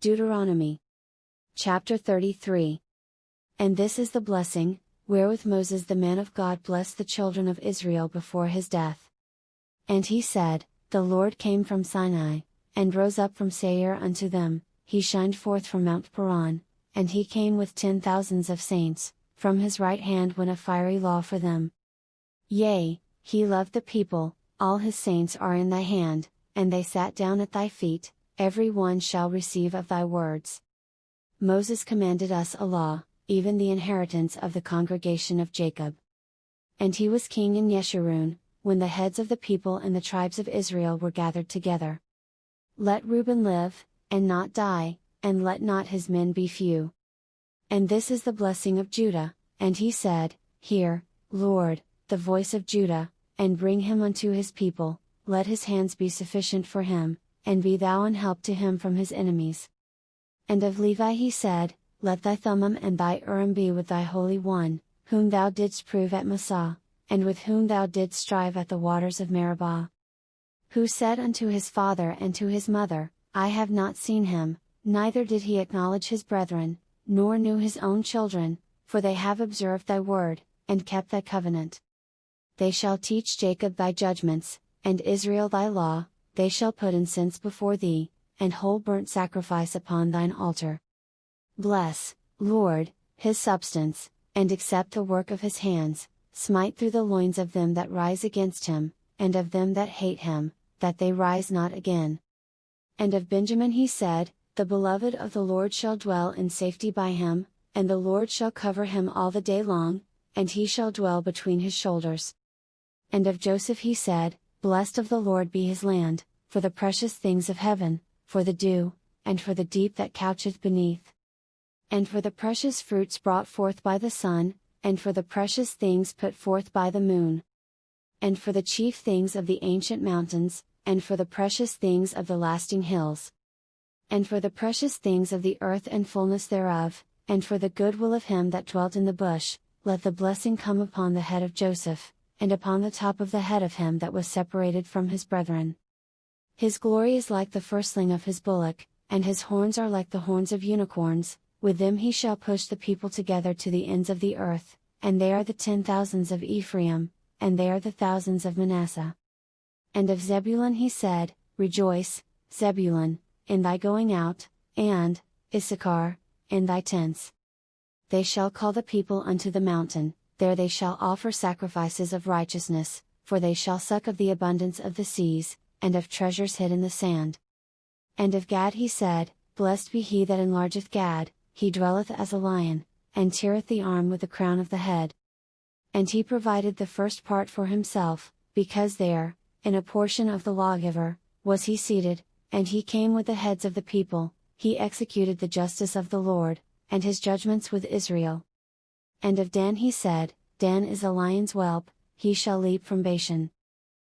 Deuteronomy. Chapter 33. And this is the blessing, wherewith Moses the man of God blessed the children of Israel before his death. And he said, The Lord came from Sinai, and rose up from Seir unto them, he shined forth from Mount Paran, and he came with 10,000s of saints, from his right hand went a fiery law for them. Yea, he loved the people, all his saints are in thy hand, and they sat down at thy feet, every one shall receive of thy words. Moses commanded us a law, even the inheritance of the congregation of Jacob. And he was king in Yeshurun, when the heads of the people and the tribes of Israel were gathered together. Let Reuben live, and not die, and let not his men be few. And this is the blessing of Judah, and he said, Hear, Lord, the voice of Judah, and bring him unto his people, let his hands be sufficient for him, and be thou an help to him from his enemies. And of Levi he said, Let thy Thummim and thy Urim be with thy Holy One, whom thou didst prove at Massah, and with whom thou didst strive at the waters of Meribah. Who said unto his father and to his mother, I have not seen him, neither did he acknowledge his brethren, nor knew his own children, for they have observed thy word, and kept thy covenant. They shall teach Jacob thy judgments, and Israel thy law, they shall put incense before thee, and whole burnt sacrifice upon thine altar. Bless, Lord, his substance, and accept the work of his hands, smite through the loins of them that rise against him, and of them that hate him, that they rise not again. And of Benjamin he said, The beloved of the Lord shall dwell in safety by him, and the Lord shall cover him all the day long, and he shall dwell between his shoulders. And of Joseph he said, Blessed of the Lord be his land, for the precious things of heaven, for the dew, and for the deep that coucheth beneath. And for the precious fruits brought forth by the sun, and for the precious things put forth by the moon. And for the chief things of the ancient mountains, and for the precious things of the lasting hills. And for the precious things of the earth and fullness thereof, and for the good will of him that dwelt in the bush, let the blessing come upon the head of Joseph, and upon the top of the head of him that was separated from his brethren. His glory is like the firstling of his bullock, and his horns are like the horns of unicorns, with them he shall push the people together to the ends of the earth, and they are the 10,000s of Ephraim, and they are the thousands of Manasseh. And of Zebulun he said, Rejoice, Zebulun, in thy going out, and, Issachar, in thy tents. They shall call the people unto the mountain, there they shall offer sacrifices of righteousness, for they shall suck of the abundance of the seas, and of treasures hid in the sand. And of Gad he said, Blessed be he that enlargeth Gad, he dwelleth as a lion, and teareth the arm with the crown of the head. And he provided the first part for himself, because there, in a portion of the lawgiver, was he seated, and he came with the heads of the people, he executed the justice of the Lord, and his judgments with Israel. And of Dan he said, Dan is a lion's whelp, he shall leap from Bashan.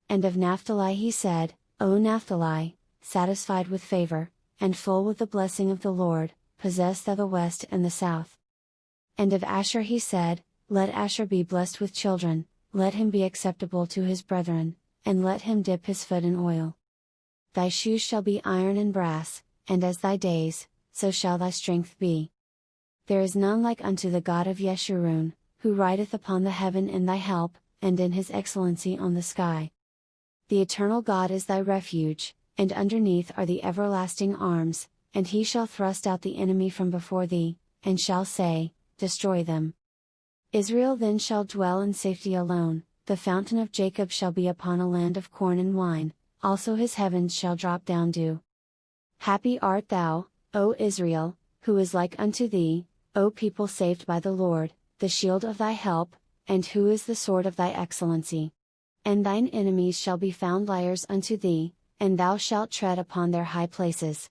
And of Naphtali he said, O Naphtali, satisfied with favor, and full with the blessing of the Lord, possess thou the west and the south. And of Asher he said, Let Asher be blessed with children, let him be acceptable to his brethren, and let him dip his foot in oil. Thy shoes shall be iron and brass, and as thy days, so shall thy strength be. There is none like unto the God of Yeshurun, who rideth upon the heaven in thy help, and in his excellency on the sky. The eternal God is thy refuge, and underneath are the everlasting arms, and he shall thrust out the enemy from before thee, and shall say, Destroy them. Israel then shall dwell in safety alone, the fountain of Jacob shall be upon a land of corn and wine, also his heavens shall drop down dew. Happy art thou, O Israel, who is like unto thee, O people saved by the Lord, the shield of thy help, and who is the sword of thy excellency. And thine enemies shall be found liars unto thee, and thou shalt tread upon their high places.